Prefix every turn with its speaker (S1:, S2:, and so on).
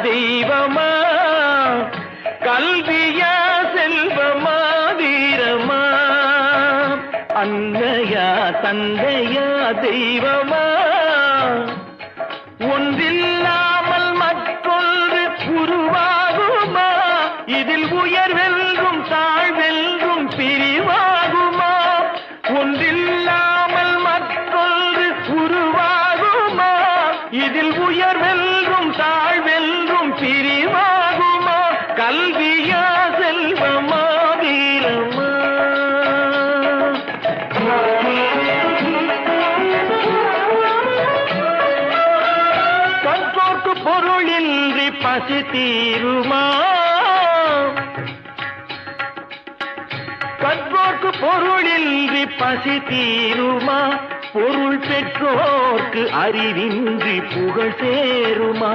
S1: தெய்வமா, கல்வியா செல்வமா வீரமா, அன்னையா தந்தையா தெய்வமா, ஒன்றில்லாமல் மற்றொன்று உருவாகுமா, இதில் உயர்வெல்லும் தாழ்வெல்லும் பிரிவாகுமா, ஒன்றில்லாமல் மற்றொன்று உருவாகுமா, இதில் உயர்வெல்லும் தாழ்வெல்லும் பிரிவாகுமா, கல்வியா செல்வமா வீரமா. கற்றோர்க்கு பொருளின்றி பசி தீருமா, கற்றோர்க்கு பொருளின்றி பசி தீருமா, பொருள் பெற்றோர்க்கு அறிவின்றி புகழ் சேருமா.